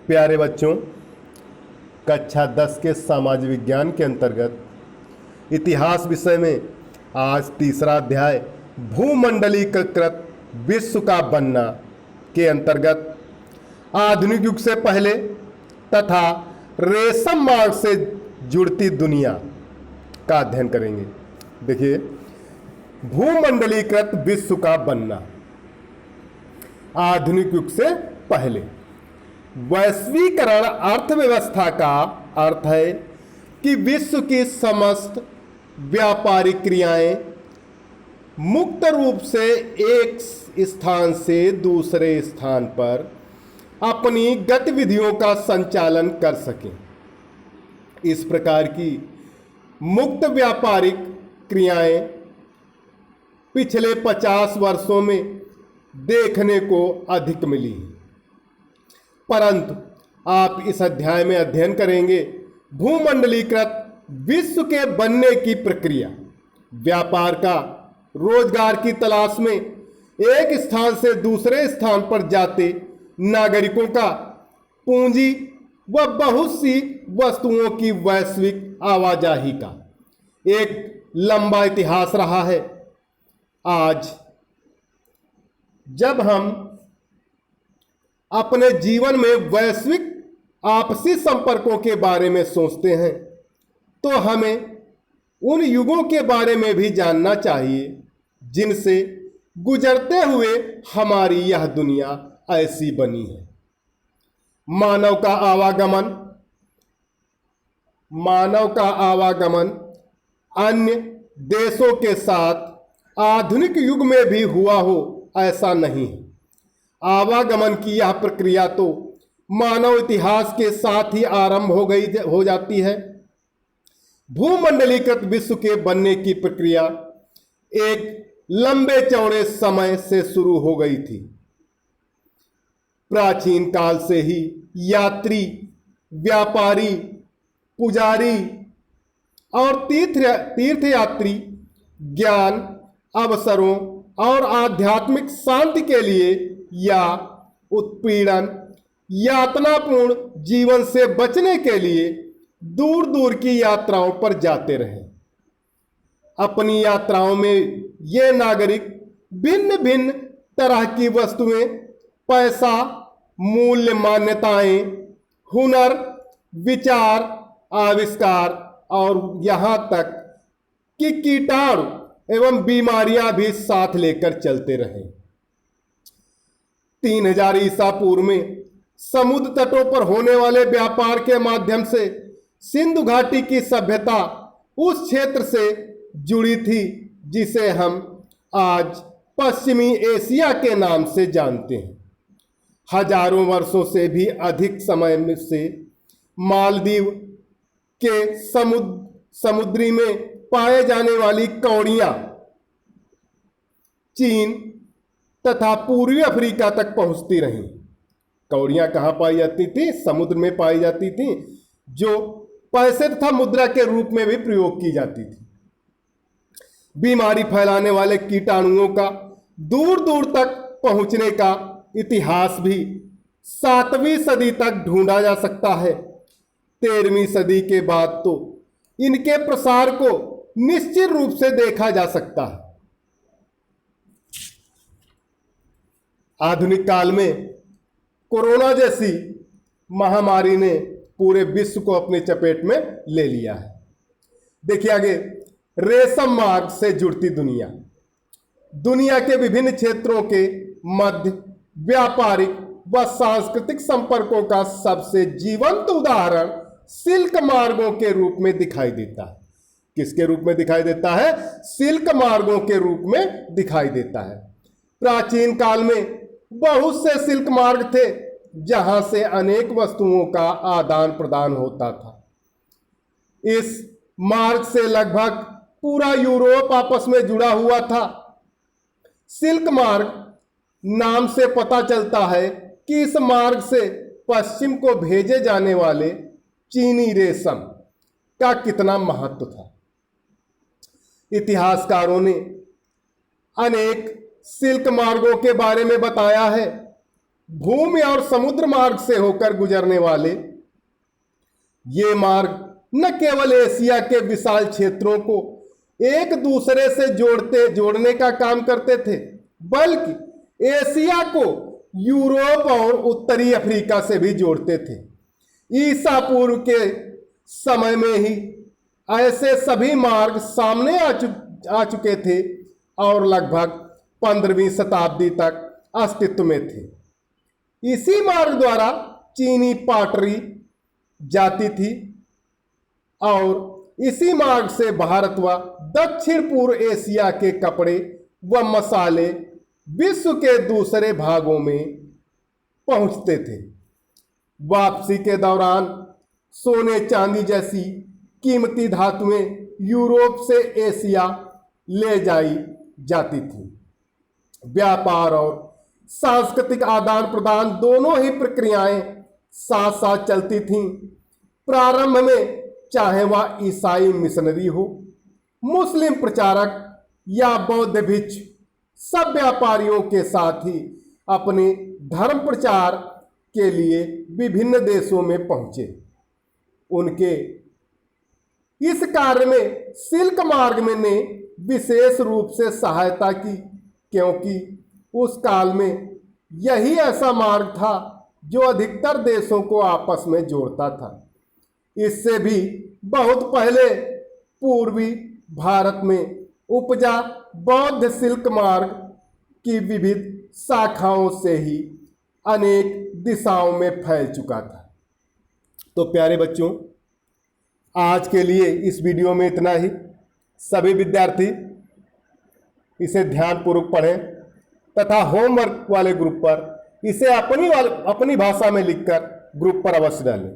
प्यारे बच्चों, कक्षा 10 के सामाजिक विज्ञान के अंतर्गत इतिहास विषय में आज तीसरा अध्याय भूमंडलीकृत विश्व का बनना के अंतर्गत आधुनिक युग से पहले तथा रेशम मार्ग से जुड़ती दुनिया का अध्ययन करेंगे। देखिए, भूमंडलीकृत विश्व का बनना आधुनिक युग से पहले। वैश्वीकरण अर्थव्यवस्था का अर्थ है कि विश्व की समस्त व्यापारिक क्रियाएं मुक्त रूप से एक स्थान से दूसरे स्थान पर अपनी गतिविधियों का संचालन कर सकें। इस प्रकार की मुक्त व्यापारिक क्रियाएं पिछले 50 वर्षों में देखने को अधिक मिली, परंतु आप इस अध्याय में अध्ययन करेंगे भूमंडलीकृत विश्व के बनने की प्रक्रिया। व्यापार का, रोजगार की तलाश में एक स्थान से दूसरे स्थान पर जाते नागरिकों का, पूंजी व बहुत सी वस्तुओं की वैश्विक आवाजाही का एक लंबा इतिहास रहा है। आज जब हम अपने जीवन में वैश्विक आपसी संपर्कों के बारे में सोचते हैं तो हमें उन युगों के बारे में भी जानना चाहिए जिनसे गुजरते हुए हमारी यह दुनिया ऐसी बनी है। मानव का आवागमन अन्य देशों के साथ आधुनिक युग में भी हुआ हो ऐसा नहीं है। आवागमन की यह प्रक्रिया तो मानव इतिहास के साथ ही आरंभ हो जाती है। भूमंडलीकृत विश्व के बनने की प्रक्रिया एक लंबे चौड़े समय से शुरू हो गई थी। प्राचीन काल से ही यात्री, व्यापारी, पुजारी और तीर्थयात्री ज्ञान, अवसरों और आध्यात्मिक शांति के लिए या उत्पीड़न, यातनापूर्ण जीवन से बचने के लिए दूर दूर की यात्राओं पर जाते रहे। अपनी यात्राओं में ये नागरिक भिन्न भिन्न तरह की वस्तुएं, पैसा, मूल्य, मान्यताएं, हुनर, विचार, आविष्कार और यहाँ तक कि कीटाणु एवं बीमारियां भी साथ लेकर चलते रहे। 3000 ईसा पूर्व में समुद्र तटों पर होने वाले व्यापार के माध्यम से सिंधु घाटी की सभ्यता उस क्षेत्र से जुड़ी थी जिसे हम आज पश्चिमी एशिया के नाम से जानते हैं। हजारों वर्षों से भी अधिक समय में से मालदीव के समुद्री में पाए जाने वाली कौड़ियां चीन तथा पूर्वी अफ्रीका तक पहुंचती रहीं। कौड़ियां कहां पाई जाती थी? समुद्र में पाई जाती थी, जो पैसे तथा मुद्रा के रूप में भी प्रयोग की जाती थी। बीमारी फैलाने वाले कीटाणुओं का दूर दूर तक पहुंचने का इतिहास भी 7वीं सदी तक ढूंढा जा सकता है। 13वीं सदी के बाद तो इनके प्रसार को निश्चित रूप से देखा जा सकता है। आधुनिक काल में कोरोना जैसी महामारी ने पूरे विश्व को अपने चपेट में ले लिया है। देखिए आगे, रेशम मार्ग से जुड़ती दुनिया। दुनिया के विभिन्न क्षेत्रों के मध्य व्यापारिक व सांस्कृतिक संपर्कों का सबसे जीवंत उदाहरण सिल्क मार्गों के रूप में दिखाई देता है। किसके रूप में दिखाई देता है? सिल्क मार्गों के रूप में दिखाई देता है। प्राचीन काल में बहुत से सिल्क मार्ग थे जहां से अनेक वस्तुओं का आदान प्रदान होता था। इस मार्ग से लगभग पूरा यूरोप आपस में जुड़ा हुआ था। सिल्क मार्ग नाम से पता चलता है कि इस मार्ग से पश्चिम को भेजे जाने वाले चीनी रेशम का कितना महत्व था। इतिहासकारों ने अनेक सिल्क मार्गों के बारे में बताया है। भूमि और समुद्र मार्ग से होकर गुजरने वाले ये मार्ग न केवल एशिया के विशाल क्षेत्रों को एक दूसरे से जोड़ने का काम करते थे, बल्कि एशिया को यूरोप और उत्तरी अफ्रीका से भी जोड़ते थे। ईसा पूर्व के समय में ही ऐसे सभी मार्ग सामने आ चुके थे और लगभग 15वीं शताब्दी तक अस्तित्व में थे। इसी मार्ग द्वारा चीनी पाटरी जाती थी और इसी मार्ग से भारत व दक्षिण पूर्व एशिया के कपड़े व मसाले विश्व के दूसरे भागों में पहुंचते थे। वापसी के दौरान सोने चांदी जैसी कीमती धातुएं यूरोप से एशिया ले जाई जाती थी। व्यापार और सांस्कृतिक आदान प्रदान दोनों ही प्रक्रियाएं साथ साथ चलती थीं। प्रारंभ में चाहे वह ईसाई मिशनरी हो, मुस्लिम प्रचारक या बौद्ध भिक्षु, सब व्यापारियों के साथ ही अपने धर्म प्रचार के लिए विभिन्न देशों में पहुंचे। उनके इस कार्य में सिल्क मार्ग में ने विशेष रूप से सहायता की, क्योंकि उस काल में यही ऐसा मार्ग था जो अधिकतर देशों को आपस में जोड़ता था। इससे भी बहुत पहले पूर्वी भारत में उपजा बौद्ध सिल्क मार्ग की विविध शाखाओं से ही अनेक दिशाओं में फैल चुका था। तो प्यारे बच्चों, आज के लिए इस वीडियो में इतना ही। सभी विद्यार्थी इसे ध्यानपूर्वक पढ़ें तथा होमवर्क वाले ग्रुप पर इसे अपनी भाषा में लिखकर ग्रुप पर अवश्य डालें।